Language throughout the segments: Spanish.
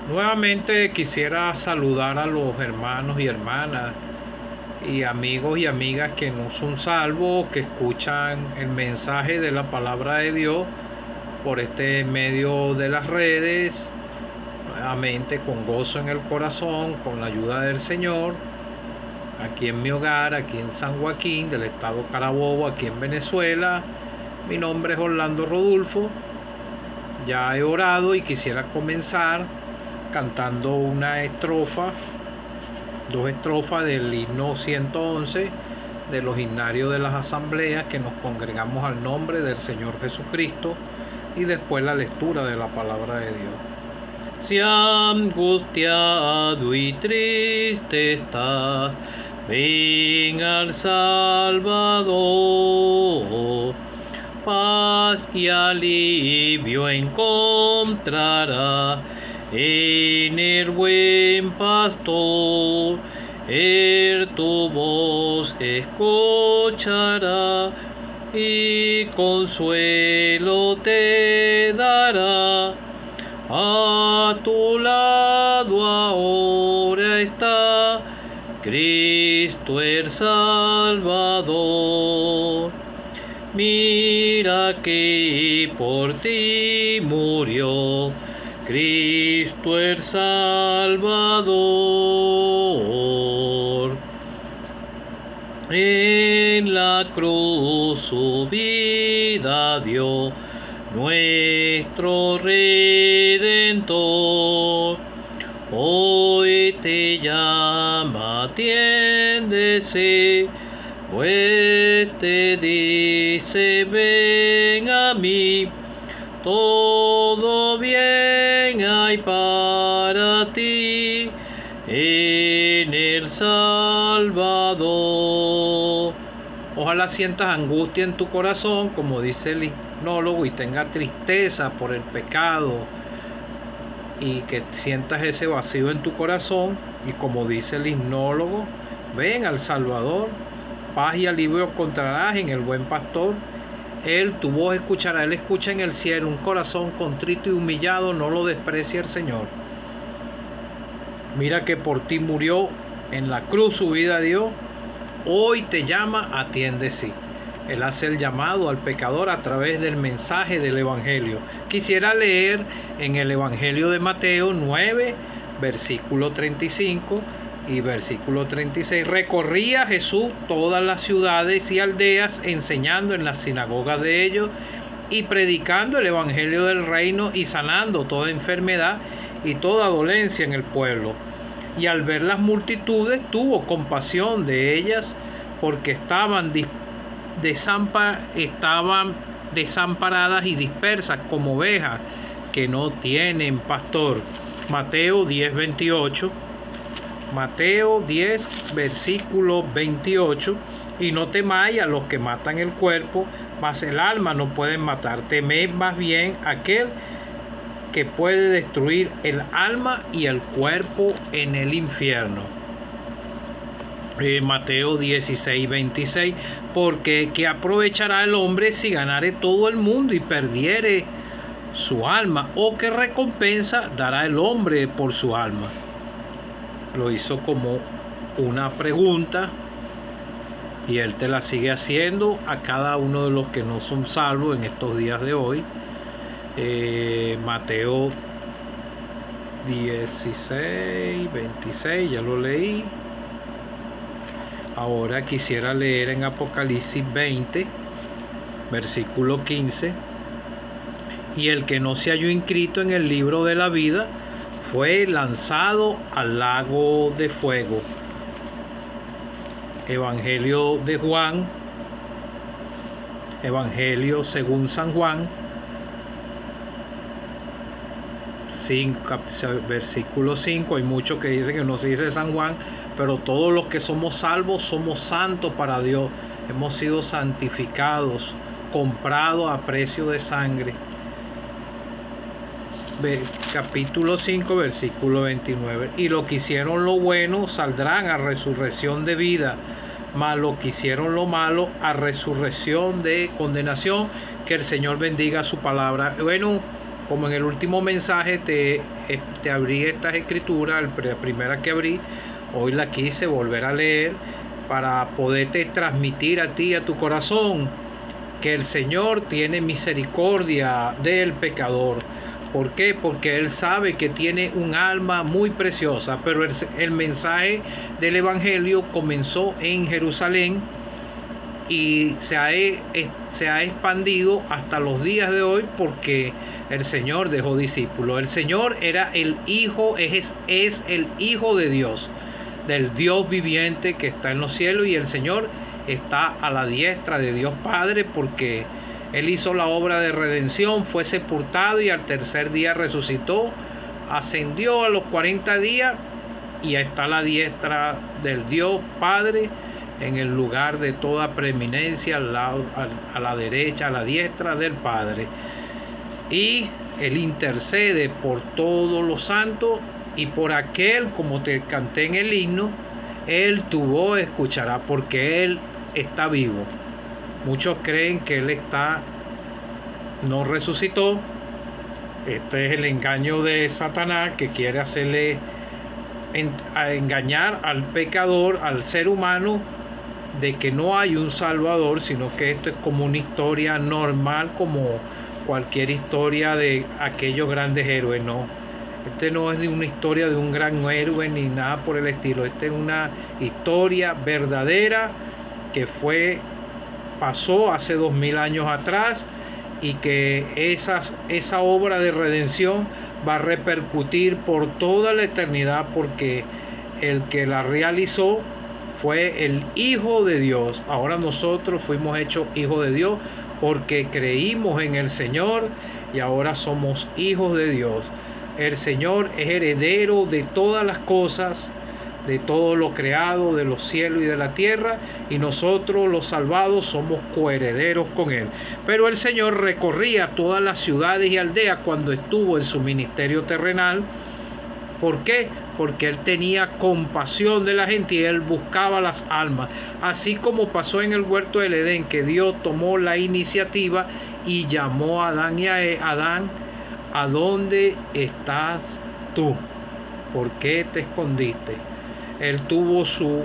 Nuevamente quisiera saludar a los hermanos y hermanas y amigos y amigas que no son salvos, que escuchan el mensaje de la palabra de Dios por este medio de las redes, nuevamente con gozo en el corazón, con la ayuda del Señor, aquí en mi hogar, aquí en San Joaquín, del estado Carabobo, aquí en Venezuela. Mi nombre es Orlando Rodulfo. Ya he orado y quisiera comenzar cantando una estrofa, dos estrofas del himno 111 de los himnarios de las asambleas, que nos congregamos al nombre del Señor Jesucristo, y después la lectura de la palabra de Dios. Si angustiado y triste estás, ven al Salvador. Paz y alivio encontrará en el buen pastor. Él tu voz escuchará y consuelo te dará. A tu lado ahora está Cristo el Salvador. Mira que por ti murió Cristo el Salvador. En la cruz su vida dio nuestro Redentor. Hoy te llama, atiéndese, pues te dice: ven a mí, todo bien hay para ti en el Salvador. Ojalá sientas angustia en tu corazón, como dice el himnólogo, y tengas tristeza por el pecado, y que sientas ese vacío en tu corazón, y como dice el himnólogo, ven al Salvador. Paz y alivio encontrarás en el buen pastor. Él tu voz escuchará. Él escucha en el cielo. Un corazón contrito y humillado no lo desprecia el Señor. Mira que por ti murió, en la cruz su vida dio. Hoy te llama, atiende sí. Él hace el llamado al pecador a través del mensaje del Evangelio. Quisiera leer en el Evangelio de Mateo 9, versículo 35 y versículo 36. Recorría Jesús todas las ciudades y aldeas, enseñando en las sinagogas de ellos y predicando el Evangelio del reino y sanando toda enfermedad y toda dolencia en el pueblo. Y al ver las multitudes tuvo compasión de ellas, porque estaban desamparadas y dispersas como ovejas que no tienen pastor. Mateo 10:28. Mateo 10, versículo 28. Y no temáis a los que matan el cuerpo, mas el alma no pueden matar. Temed más bien aquel que puede destruir el alma y el cuerpo en el infierno. Mateo 16:26. Porque ¿qué aprovechará el hombre si ganare todo el mundo y perdiere su alma? ¿O qué recompensa dará el hombre por su alma? Lo hizo como una pregunta, y él te la sigue haciendo a cada uno de los que no son salvos en estos días de hoy. Mateo 16:26, ya lo leí. Ahora quisiera leer en Apocalipsis 20, versículo 15. Y el que no se halló inscrito en el libro de la vida fue lanzado al lago de fuego. Evangelio de Juan, Evangelio según San Juan, 5, versículo 5. Hay muchos que dicen que no se dice San Juan, pero todos los que somos salvos somos santos para Dios. Hemos sido santificados, comprados a precio de sangre. Capítulo 5, versículo 29. Y los que hicieron lo bueno saldrán a resurrección de vida, mas los que hicieron lo malo a resurrección de condenación. Que el Señor bendiga su palabra. Bueno, como en el último mensaje te abrí estas escrituras, la primera que abrí, hoy la quise volver a leer para poderte transmitir a ti, a tu corazón, que el Señor tiene misericordia del pecador. ¿Por qué? Porque Él sabe que tiene un alma muy preciosa, pero el mensaje del Evangelio comenzó en Jerusalén y se ha expandido hasta los días de hoy porque el Señor dejó discípulos. El Señor era el Hijo, es el Hijo de Dios, del Dios viviente que está en los cielos, y el Señor está a la diestra de Dios Padre porque Él hizo la obra de redención, fue sepultado y al tercer día resucitó, ascendió a los 40 días y está a la diestra del Dios Padre en el lugar de toda preeminencia, a la derecha, a la diestra del Padre. Y Él intercede por todos los santos y por aquel, como te canté en el himno, Él tu voz escuchará porque Él está vivo. Muchos creen que Él no resucitó. Este es el engaño de Satanás, que quiere hacerle engañar al pecador, al ser humano, de que no hay un Salvador, sino que esto es como una historia normal, como cualquier historia de aquellos grandes héroes. No, este no es de una historia de un gran héroe ni nada por el estilo. Esta es una historia verdadera que pasó hace 2000 años atrás, y que esa obra de redención va a repercutir por toda la eternidad, porque el que la realizó fue el Hijo de Dios. Ahora nosotros fuimos hechos hijos de Dios porque creímos en el Señor y ahora somos hijos de Dios. El Señor es heredero de todas las cosas, de todo lo creado, de los cielos y de la tierra, y nosotros los salvados somos coherederos con Él. Pero el Señor recorría todas las ciudades y aldeas cuando estuvo en su ministerio terrenal. ¿Por qué? Porque Él tenía compasión de la gente y Él buscaba las almas. Así como pasó en el huerto del Edén, que Dios tomó la iniciativa y llamó a Adán y a Adán: ¿a dónde estás tú? ¿Por qué te escondiste? Él tuvo su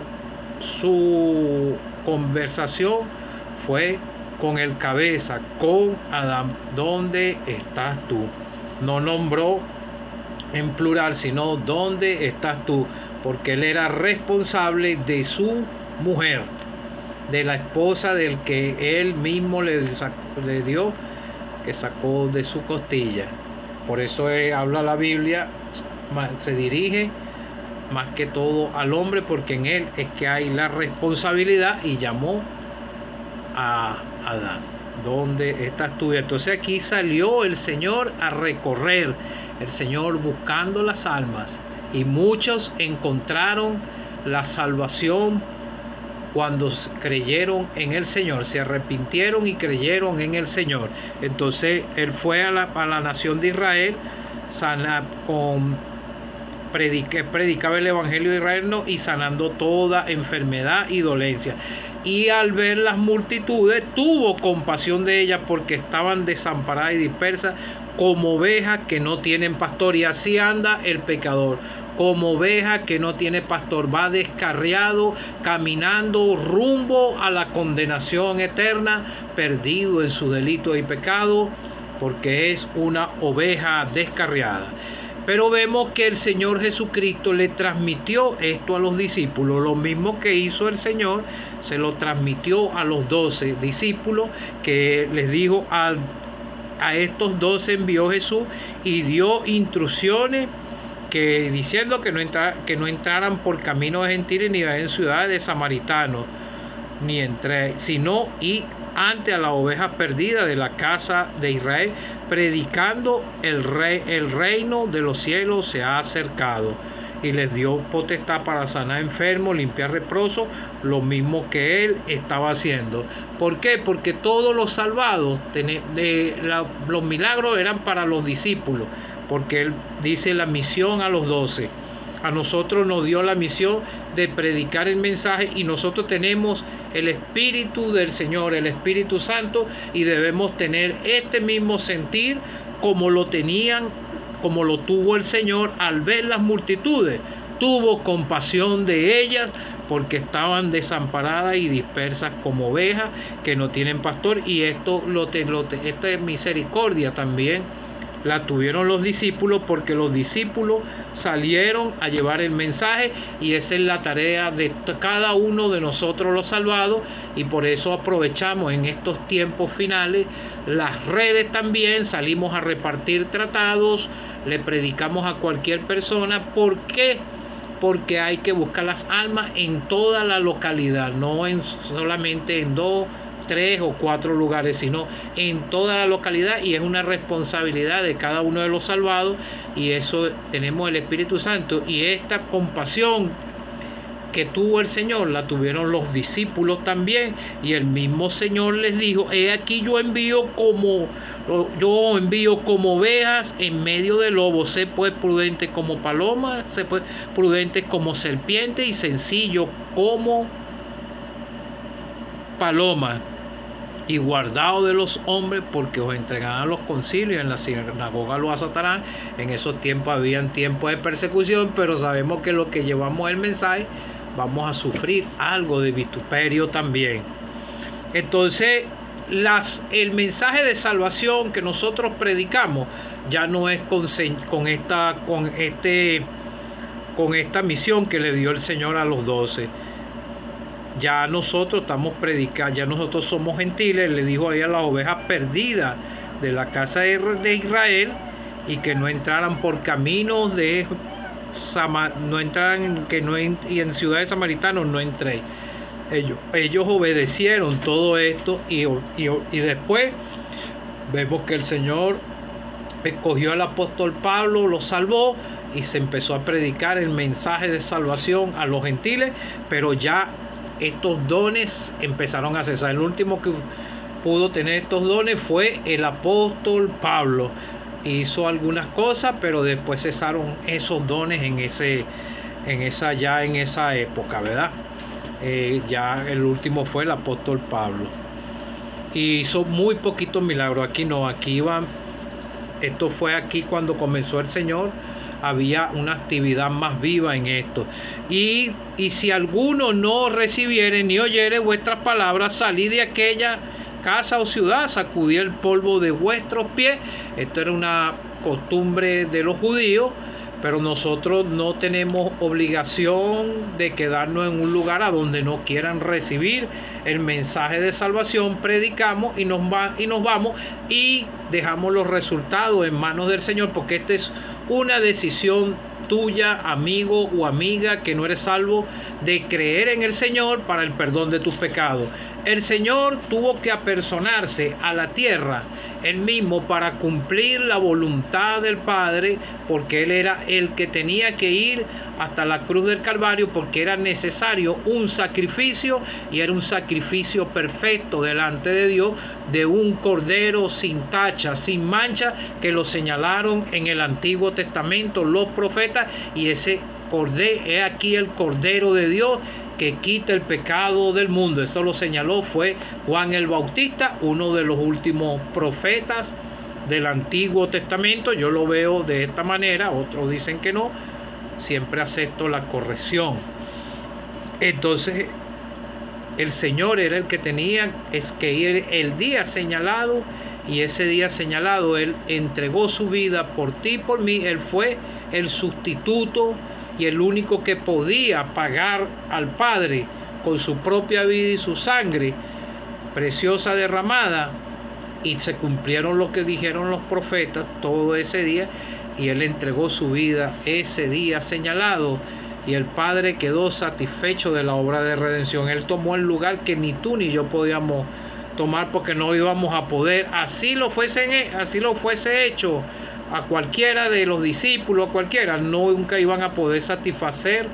conversación, fue con el cabeza, con Adán: ¿dónde estás tú? No nombró en plural, sino ¿dónde estás tú? Porque él era responsable de su mujer, de la esposa del que él mismo le dio, que sacó de su costilla. Por eso habla la Biblia, se dirige más que todo al hombre, porque en él es que hay la responsabilidad, y llamó a Adán: ¿dónde estás tú? Entonces aquí salió el Señor a recorrer, el Señor buscando las almas, y muchos encontraron la salvación cuando creyeron en el Señor, se arrepintieron y creyeron en el Señor. Entonces Él fue a la nación de Israel, predicaba el Evangelio de Israel y sanando toda enfermedad y dolencia. Y al ver las multitudes, tuvo compasión de ellas, porque estaban desamparadas y dispersas como ovejas que no tienen pastor. Y así anda el pecador, como oveja que no tiene pastor, va descarriado, caminando rumbo a la condenación eterna, perdido en su delito y pecado, porque es una oveja descarriada. Pero vemos que el Señor Jesucristo le transmitió esto a los discípulos. Lo mismo que hizo el Señor, se lo transmitió a los 12 discípulos, que les dijo: a estos 12 envió Jesús y dio instrucciones, que diciendo que no entraran por camino de gentiles, ni en ciudades de samaritanos, sino y ante a la oveja perdida de la casa de Israel, predicando el reino de los cielos se ha acercado. Y les dio potestad para sanar enfermos, limpiar leprosos, lo mismo que Él estaba haciendo. ¿Por qué? Porque todos los salvados, los milagros eran para los discípulos, porque Él dice la misión a los 12. A nosotros nos dio la misión de predicar el mensaje, y nosotros tenemos el Espíritu del Señor, el Espíritu Santo, y debemos tener este mismo sentir como lo tuvo el Señor al ver las multitudes. Tuvo compasión de ellas porque estaban desamparadas y dispersas como ovejas que no tienen pastor. Y esta misericordia también la tuvieron los discípulos, porque los discípulos salieron a llevar el mensaje, y esa es la tarea de cada uno de nosotros los salvados. Y por eso aprovechamos en estos tiempos finales las redes también, salimos a repartir tratados, le predicamos a cualquier persona. ¿Por qué? Porque hay que buscar las almas en toda la localidad, no solamente en 2, 3 o 4 lugares, sino en toda la localidad, y es una responsabilidad de cada uno de los salvados. Y eso tenemos el Espíritu Santo, y esta compasión que tuvo el Señor la tuvieron los discípulos también, y el mismo Señor les dijo: he aquí yo envío como ovejas en medio de lobos. Sé pues prudente como paloma, sé pues prudente como serpiente, y sencillo como paloma, y guardado de los hombres, porque os entregarán a los concilios, en la sinagoga los azotarán. En esos tiempos habían tiempos de persecución, pero sabemos que los que llevamos el mensaje vamos a sufrir algo de vituperio también. Entonces, el mensaje de salvación que nosotros predicamos ya no es con esta misión que le dio el Señor a los 12. Ya nosotros estamos predicando, ya nosotros somos gentiles. Le dijo ahí a las ovejas perdidas de la casa de Israel, y que no entraran por caminos de no entraran, y en ciudades samaritanos no entréis. Ellos obedecieron todo esto, y después vemos que el Señor escogió al apóstol Pablo, lo salvó, y se empezó a predicar el mensaje de salvación a los gentiles. Pero ya estos dones empezaron a cesar. El último que pudo tener estos dones fue el apóstol Pablo. Hizo algunas cosas, pero después cesaron esos dones en esa época, ¿verdad? Ya el último fue el apóstol Pablo, y hizo muy poquitos milagros. Aquí no, esto fue aquí cuando comenzó el Señor. Había una actividad más viva en esto. Y si alguno no recibiere ni oyere vuestras palabras, salid de aquella casa o ciudad, sacudid el polvo de vuestros pies. Esto era una costumbre de los judíos, pero nosotros no tenemos obligación de quedarnos en un lugar a donde no quieran recibir el mensaje de salvación. Predicamos y nos vamos, y dejamos los resultados en manos del Señor, porque esta es una decisión tuya, amigo o amiga que no eres salvo, de creer en el Señor para el perdón de tus pecados. El Señor tuvo que apersonarse a la tierra él mismo para cumplir la voluntad del Padre, porque Él era el que tenía que ir hasta la cruz del Calvario, porque era necesario un sacrificio, y era un sacrificio perfecto delante de Dios, de un cordero sin tacha, sin mancha, que lo señalaron en el Antiguo Testamento los profetas. Y ese cordero, he aquí el Cordero de Dios que quita el pecado del mundo. Eso lo señaló fue Juan el Bautista, uno de los últimos profetas del Antiguo Testamento. Yo lo veo de esta manera, otros dicen que no. Siempre acepto la corrección. Entonces, el Señor era el que tenía que ir el día señalado, y ese día señalado Él entregó su vida por ti y por mí. Él fue el sustituto y el único que podía pagar al Padre con su propia vida y su sangre preciosa derramada. Y se cumplieron lo que dijeron los profetas todo ese día, y Él entregó su vida ese día señalado, y el Padre quedó satisfecho de la obra de redención. Él tomó el lugar que ni tú ni yo podíamos tomar, porque no íbamos a poder. Así lo fuese hecho a cualquiera de los discípulos, a cualquiera, nunca iban a poder satisfacer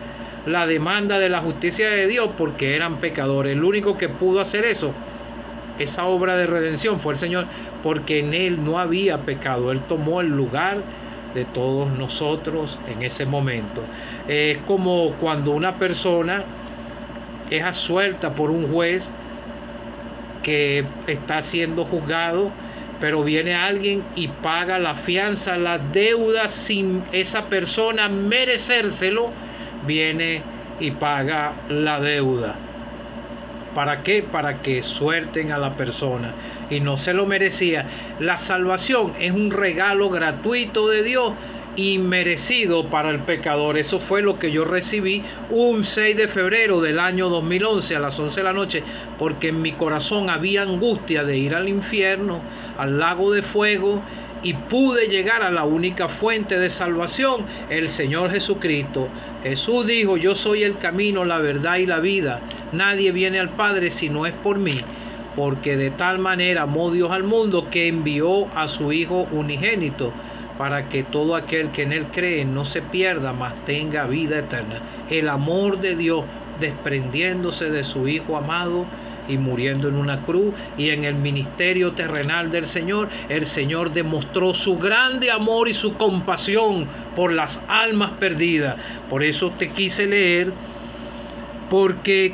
la demanda de la justicia de Dios, porque eran pecadores. El único que pudo hacer esa obra de redención, fue el Señor, porque en Él no había pecado. Él tomó el lugar de todos nosotros en ese momento. Es como cuando una persona es absuelta por un juez que está siendo juzgado, pero viene alguien y paga la fianza, la deuda sin esa persona merecérselo, viene y paga la deuda. ¿Para qué? Para que suelten a la persona. Y no se lo merecía. La salvación es un regalo gratuito de Dios, inmerecido para el pecador. Eso fue lo que yo recibí un 6 de febrero del año 2011 a las 11 de la noche, porque en mi corazón había angustia de ir al infierno, al lago de fuego, y pude llegar a la única fuente de salvación, el Señor Jesucristo. Jesús dijo: yo soy el camino, la verdad y la vida. Nadie viene al Padre si no es por mí. Porque de tal manera amó Dios al mundo que envió a su Hijo unigénito, para que todo aquel que en Él cree no se pierda, mas tenga vida eterna. El amor de Dios desprendiéndose de su Hijo amado y muriendo en una cruz, y en el ministerio terrenal del Señor, el Señor demostró su grande amor y su compasión por las almas perdidas. Por eso te quise leer, porque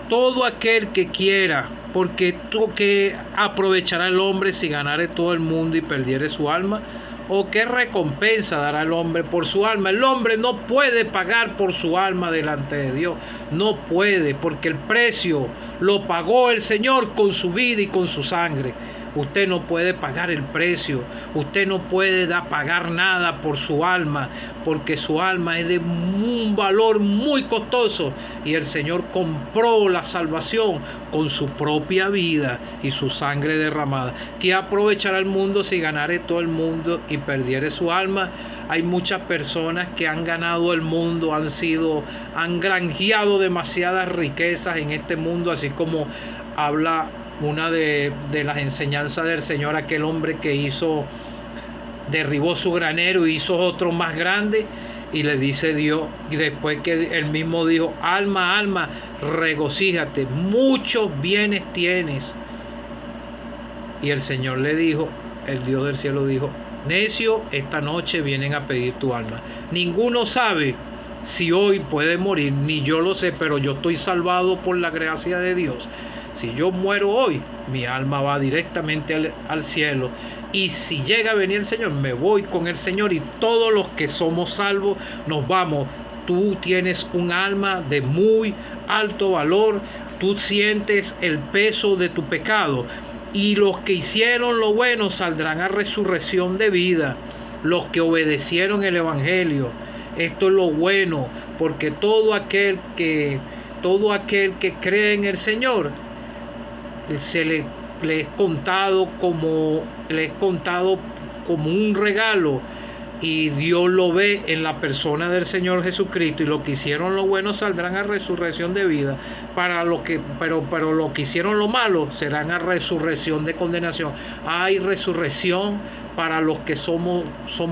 todo aquel que quiera, porque tú que aprovechará el hombre si ganare todo el mundo y perdiere su alma, o qué recompensa dará el hombre por su alma. El hombre no puede pagar por su alma delante de Dios, no puede, porque el precio lo pagó el Señor con su vida y con su sangre. Usted no puede pagar el precio, usted no puede pagar nada por su alma, porque su alma es de un valor muy costoso, y el Señor compró la salvación con su propia vida y su sangre derramada. ¿Qué aprovechará el mundo si ganare todo el mundo y perdiere su alma? Hay muchas personas que han ganado el mundo, han granjeado demasiadas riquezas en este mundo, así como habla una de las enseñanzas del Señor, aquel hombre que derribó su granero y hizo otro más grande, y le dice Dios, y después que él mismo dijo: alma, alma, regocíjate, muchos bienes tienes. Y el Señor le dijo, el Dios del cielo dijo: necio, esta noche vienen a pedir tu alma. Ninguno sabe si hoy puede morir, ni yo lo sé, pero yo estoy salvado por la gracia de Dios. Si yo muero hoy, mi alma va directamente al cielo. Y si llega a venir el Señor, me voy con el Señor, y todos los que somos salvos nos vamos. Tú tienes un alma de muy alto valor. Tú sientes el peso de tu pecado. Y los que hicieron lo bueno saldrán a resurrección de vida. Los que obedecieron el Evangelio. Esto es lo bueno, porque todo aquel que cree en el Señor, le es contado como un regalo, y Dios lo ve en la persona del Señor Jesucristo. Y los que hicieron lo bueno saldrán a resurrección de vida, pero los que hicieron lo malo serán a resurrección de condenación. Hay resurrección para los que somos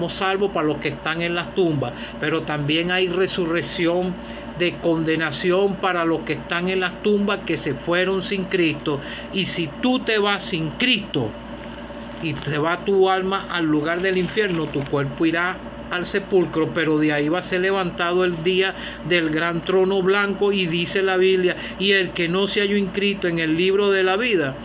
salvos, para los que están en las tumbas, pero también hay resurrección de condenación para los que están en las tumbas, que se fueron sin Cristo. Y si tú te vas sin Cristo y te va tu alma al lugar del infierno, tu cuerpo irá al sepulcro, pero de ahí va a ser levantado el día del gran trono blanco. Y dice la Biblia: y el que no se halló inscrito en el libro de la vida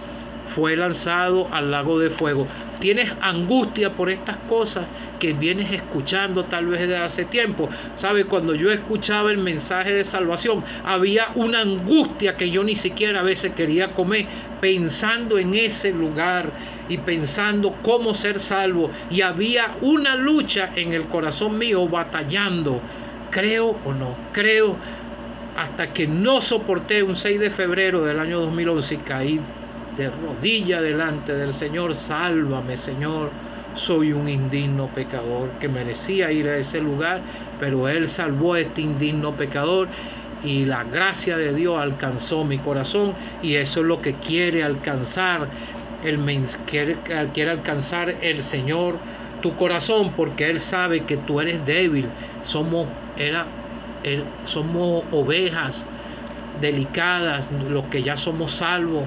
fue lanzado al lago de fuego. Tienes angustia por estas cosas que vienes escuchando tal vez desde hace tiempo. ¿Sabe? Cuando yo escuchaba el mensaje de salvación, había una angustia que yo ni siquiera a veces quería comer, pensando en ese lugar y pensando cómo ser salvo. Y había una lucha en el corazón mío, batallando. ¿Creo o no creo? Hasta que no soporté un 6 de febrero del año 2011 y caí de rodillas delante del Señor. Sálvame, Señor, soy un indigno pecador que merecía ir a ese lugar, pero Él salvó a este indigno pecador, y la gracia de Dios alcanzó mi corazón. Y eso es lo que quiere alcanzar quiere alcanzar el Señor, tu corazón, porque Él sabe que tú eres débil. Somos ovejas delicadas, los que ya somos salvos,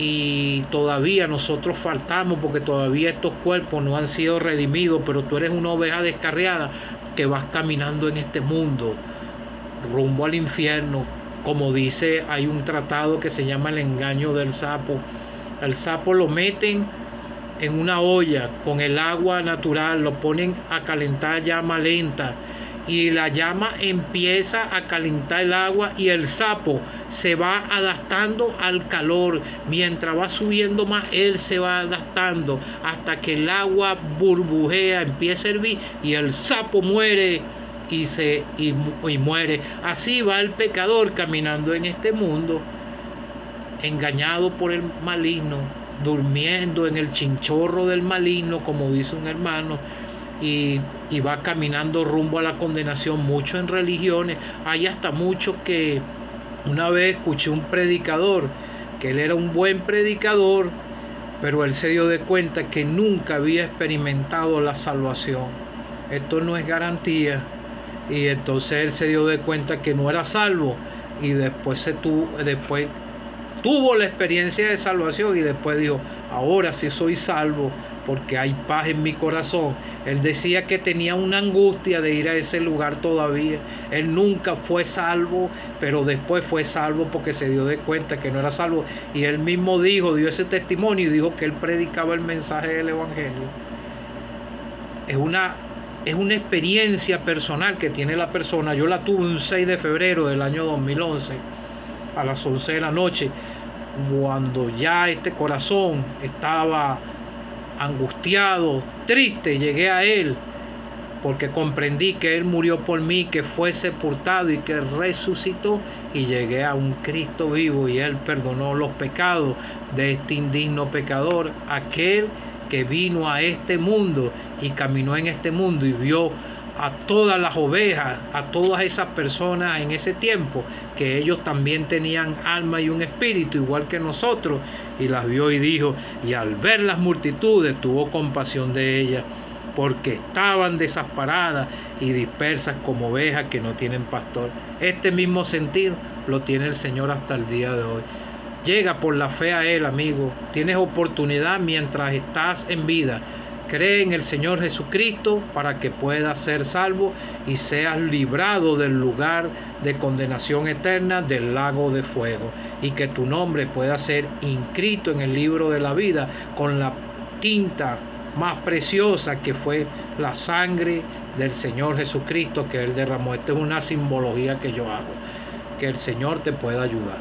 y todavía nosotros faltamos, porque todavía estos cuerpos no han sido redimidos. Pero tú eres una oveja descarriada que vas caminando en este mundo rumbo al infierno. Como dice, hay un tratado que se llama El engaño del sapo. El sapo lo meten en una olla con el agua natural, lo ponen a calentar a llama lenta y la llama empieza a calentar el agua y el sapo se va adaptando al calor. Mientras va subiendo más, él se va adaptando hasta que el agua burbujea, empieza a hervir y el sapo muere y muere. Así va el pecador caminando en este mundo, engañado por el maligno, durmiendo en el chinchorro del maligno, como dice un hermano, y va caminando rumbo a la condenación. Mucho en religiones, hay hasta muchos que una vez escuché un predicador, que él era un buen predicador, pero él se dio de cuenta que nunca había experimentado la salvación. Esto no es garantía. Y entonces él se dio de cuenta que no era salvo y después tuvo la experiencia de salvación y después dijo, ahora sí soy salvo porque hay paz en mi corazón. Él decía que tenía una angustia de ir a ese lugar todavía. Él nunca fue salvo, pero después fue salvo porque se dio de cuenta que no era salvo. Y él mismo dio ese testimonio y dijo que él predicaba el mensaje del Evangelio. Es una experiencia personal que tiene la persona. Yo la tuve un 6 de febrero del año 2011 a las 11 de la noche, cuando ya este corazón estaba angustiado, triste. Llegué a él porque comprendí que él murió por mí, que fue sepultado y que resucitó, y llegué a un Cristo vivo y él perdonó los pecados de este indigno pecador, aquel que vino a este mundo y caminó en este mundo y vio a todas las ovejas, a todas esas personas en ese tiempo, que ellos también tenían alma y un espíritu igual que nosotros, y las vio y dijo, y al ver las multitudes tuvo compasión de ellas, porque estaban desamparadas y dispersas como ovejas que no tienen pastor. Este mismo sentir lo tiene el Señor hasta el día de hoy. Llega por la fe a Él, amigo. Tienes oportunidad mientras estás en vida. Cree en el Señor Jesucristo para que puedas ser salvo y seas librado del lugar de condenación eterna, del lago de fuego, y que tu nombre pueda ser inscrito en el libro de la vida con la tinta más preciosa, que fue la sangre del Señor Jesucristo que Él derramó. Esta es una simbología que yo hago. Que el Señor te pueda ayudar.